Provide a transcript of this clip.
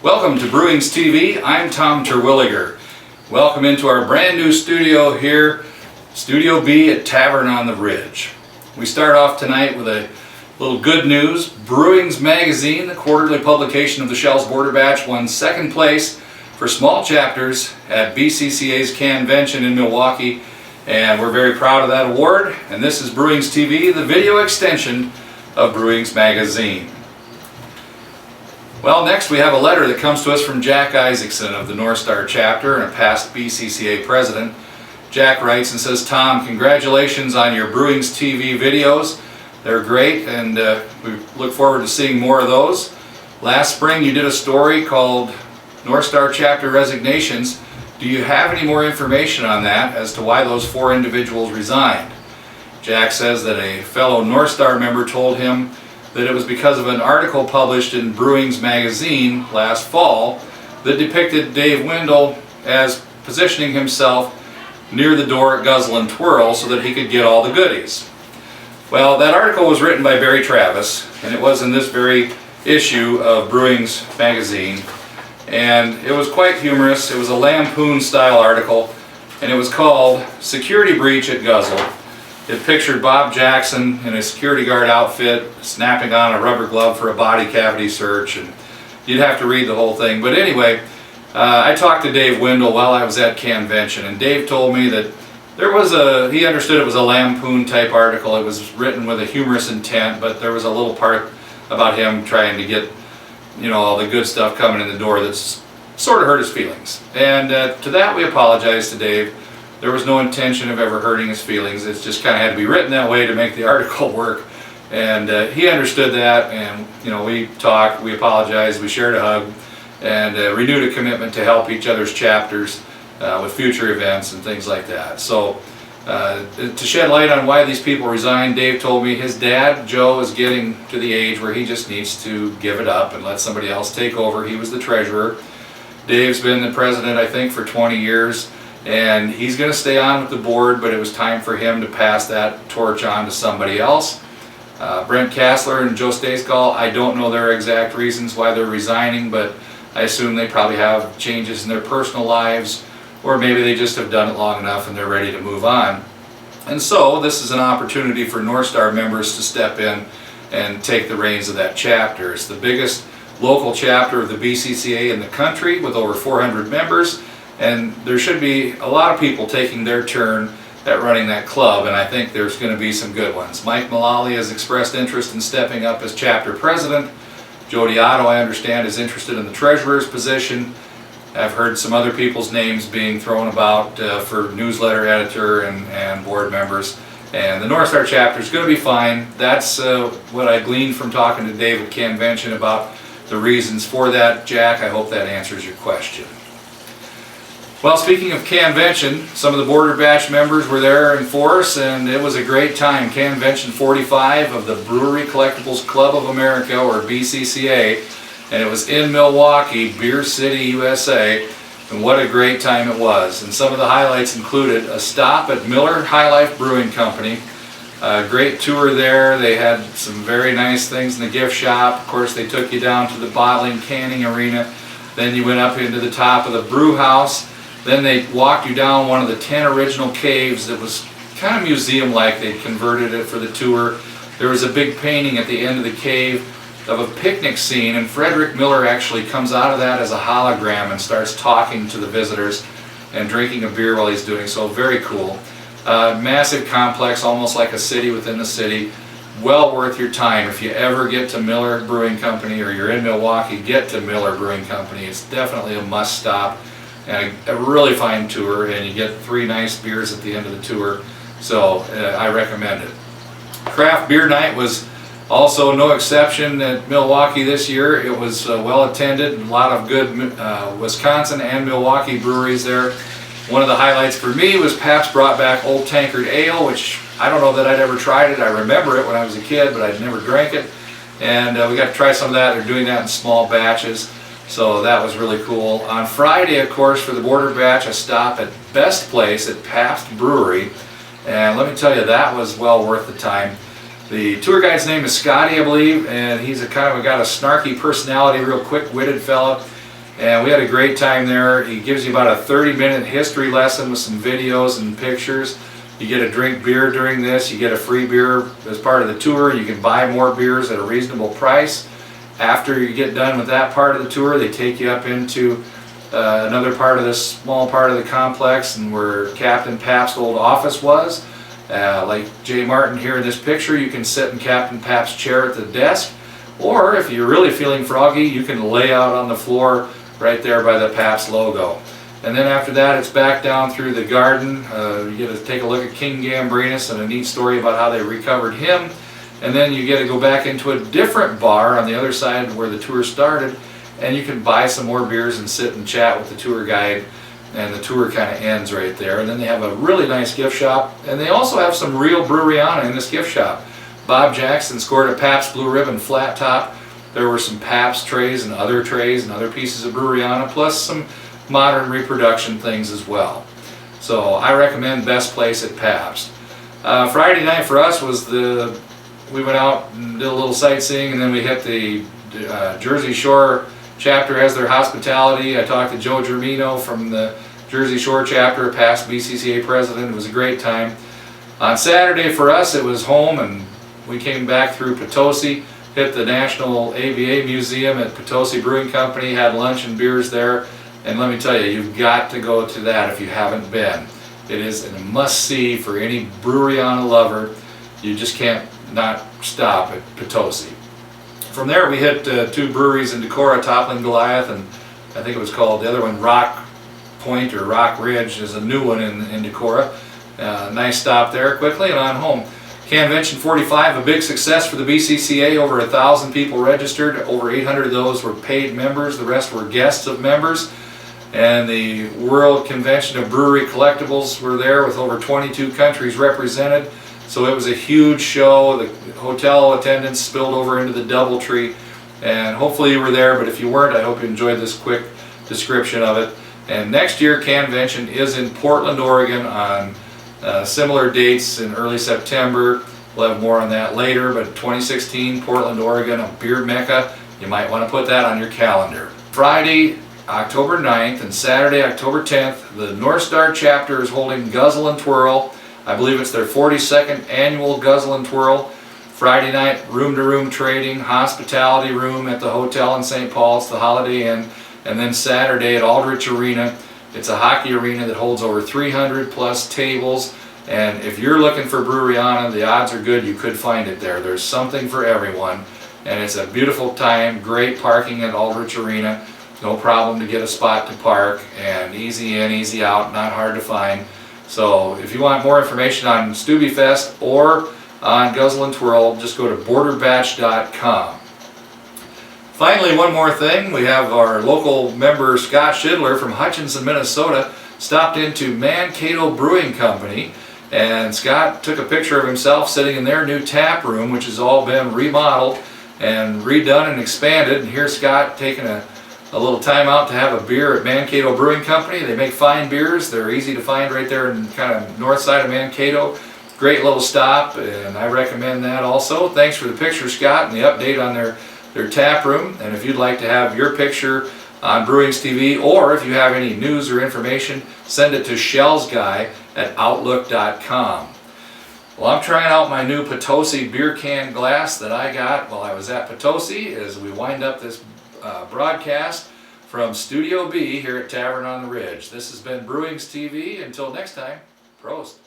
Welcome to Brewings TV. I'm Tom Terwilliger. Welcome into our brand new studio here, Studio B at Tavern on the Ridge. We start off tonight with a little good news. Brewings Magazine, the quarterly publication of the Shell's Border Batch, won second place for small chapters at BCCA's CANvention in Milwaukee, and we're very proud of that award. And this is Brewings TV, the video extension of Brewings Magazine. Well, next we have a letter that comes to us from Jack Isaacson of the Northstar chapter and a past BCCA president. Jack writes and says, Tom, congratulations on your Brewings TV videos. They're great, and we look forward to seeing more of those. Last spring you did a story called Northstar Chapter Resignations. Do you have any more information on that as to why those 4 individuals resigned? Jack says that a fellow Northstar member told him that it was because of an article published in Brewings Magazine last fall that depicted Dave Wendell as positioning himself near the door at Guzzle and Twirl so that he could get all the goodies. Well, that article was written by Barry Travis, and it was in this very issue of Brewings Magazine, and it was quite humorous. It was a lampoon style article, and it was called Security Breach at Guzzle. It pictured Bob Jackson in a security guard outfit snapping on a rubber glove for a body cavity search, and you'd have to read the whole thing. But anyway, I talked to Dave Wendell while I was at CANvention, and Dave told me that he understood it was a lampoon type article. It was written with a humorous intent, but there was a little part about him trying to get, all the good stuff coming in the door that's sort of hurt his feelings. And to that we apologize to Dave. There was no intention of ever hurting his feelings. It just kind of had to be written that way to make the article work. And he understood that, and we talked, we apologized, we shared a hug, and renewed a commitment to help each other's chapters with future events and things like that. So to shed light on why these people resigned, Dave told me his dad, Joe, is getting to the age where he just needs to give it up and let somebody else take over. He was the treasurer. Dave's been the president, I think, for 20 years. And he's going to stay on with the board, but it was time for him to pass that torch on to somebody else. Brent Kassler and Joe Stayskull, I don't know their exact reasons why they're resigning, but I assume they probably have changes in their personal lives, or maybe they just have done it long enough and they're ready to move on. And so this is an opportunity for Northstar members to step in and take the reins of that chapter. It's the biggest local chapter of the BCCA in the country with over 400 members. And there should be a lot of people taking their turn at running that club, and I think there's going to be some good ones. Mike Mullally has expressed interest in stepping up as chapter president. Jody Otto, I understand, is interested in the treasurer's position. I've heard some other people's names being thrown about for newsletter editor and board members. And the Northstar chapter is going to be fine. That's what I gleaned from talking to Dave at CANvention about the reasons for that. Jack, I hope that answers your question. Well, speaking of CANvention, some of the Border Batch members were there in force, and it was a great time. CANvention 45 of the Brewery Collectibles Club of America, or BCCA, and it was in Milwaukee, Beer City, USA, and what a great time it was. And some of the highlights included a stop at Miller High Life Brewing Company, a great tour there. They had some very nice things in the gift shop. Of course, they took you down to the bottling canning arena. Then you went up into the top of the brew house. Then they walked you down one of the 10 original caves that was kind of museum-like. They converted it for the tour. There was a big painting at the end of the cave of a picnic scene, and Frederick Miller actually comes out of that as a hologram and starts talking to the visitors and drinking a beer while he's doing so. Very cool. Massive complex, almost like a city within the city. Well worth your time. If you ever get to Miller Brewing Company or you're in Milwaukee, get to Miller Brewing Company. It's definitely a must-stop. And a really fine tour, and you get 3 nice beers at the end of the tour, so I recommend it. Craft Beer Night was also no exception at Milwaukee this year. It was well attended, a lot of good Wisconsin and Milwaukee breweries there. One of the highlights for me was Pabst brought back Old Tankard Ale, which I don't know that I'd ever tried it. I remember it when I was a kid, but I'd never drank it. And we got to try some of that. They're doing that in small batches. So that was really cool. On Friday, of course, for the Border Batch, a stop at Best Place at Pabst Brewery. And let me tell you, that was well worth the time. The tour guide's name is Scotty, I believe, and he's got a snarky personality, real quick-witted fella. and we had a great time there. He gives you about a 30-minute history lesson with some videos and pictures. You get to drink beer during this. You get a free beer as part of the tour. You can buy more beers at a reasonable price. After you get done with that part of the tour, they take you up into another part of this small part of the complex, and where Captain Pabst's old office was. Like Jay Martin here in this picture, you can sit in Captain Pabst's chair at the desk, or if you're really feeling froggy, you can lay out on the floor right there by the Pabst logo. And then after that, it's back down through the garden. You get to take a look at King Gambrinus and a neat story about how they recovered him. And then you get to go back into a different bar on the other side where the tour started, and you can buy some more beers and sit and chat with the tour guide, and the tour kind of ends right there. And then they have a really nice gift shop, and they also have some real Breweriana in this gift shop. Bob Jackson scored a Pabst Blue Ribbon flat top. There were some Pabst trays and other pieces of Breweriana, plus some modern reproduction things as well. So I recommend Best Place at Pabst. Friday night for us was we went out and did a little sightseeing, and then we hit the Jersey Shore chapter as their hospitality. I talked to Joe Germino from the Jersey Shore chapter, past BCCA president. It was a great time. On Saturday for us, it was home, and we came back through Potosi, hit the National ABA Museum at Potosi Brewing Company, had lunch and beers there, and let me tell you, you've got to go to that if you haven't been. It is a must-see for any Breweriana lover. You just can't not stop at Potosi. From there we hit two breweries in Decorah, Toppling Goliath, and I think it was called, the other one, Rock Point or Rock Ridge is a new one in Decorah. Nice stop there quickly and on home. CANvention 45, a big success for the BCCA. Over 1,000 people registered. Over 800 of those were paid members. The rest were guests of members. And the World Convention of Brewery Collectibles were there with over 22 countries represented. So it was a huge show. The hotel attendance spilled over into the DoubleTree, and hopefully you were there, but if you weren't, I hope you enjoyed this quick description of it. And next year CANvention is in Portland, Oregon on similar dates in early September. We'll have more on that later, but 2016, Portland, Oregon, a beer mecca. You might want to put that on your calendar. Friday, October 9th and Saturday, October 10th, the Northstar chapter is holding Guzzle and Twirl. I believe it's their 42nd annual Guzzle and Twirl. Friday night, room-to-room trading, hospitality room at the hotel in St. Paul, it's the Holiday Inn. And then Saturday at Aldrich Arena. It's a hockey arena that holds over 300 plus tables. And if you're looking for Breweriana, the odds are good you could find it there. There's something for everyone. And it's a beautiful time, great parking at Aldrich Arena. No problem to get a spot to park, and easy in, easy out, not hard to find. So if you want more information on Stubiefest or on Guzzle and Twirl, just go to borderbatch.com. Finally, one more thing. We have our local member Scott Schidler from Hutchinson, Minnesota, stopped into Mankato Brewing Company, and Scott took a picture of himself sitting in their new tap room, which has all been remodeled and redone and expanded. And here's Scott taking a little time out to have a beer at Mankato Brewing Company. They make fine beers. They're easy to find right there in kind of north side of Mankato. Great little stop, and I recommend that also. Thanks for the picture, Scott, and the update on their tap room. And if you'd like to have your picture on Brewings TV, or if you have any news or information, send it to shellsguy@outlook.com. Well, I'm trying out my new Potosi beer can glass that I got while I was at Potosi as we wind up this broadcast from Studio B here at Tavern on the Ridge. This has been Brewings TV. Until next time, prost.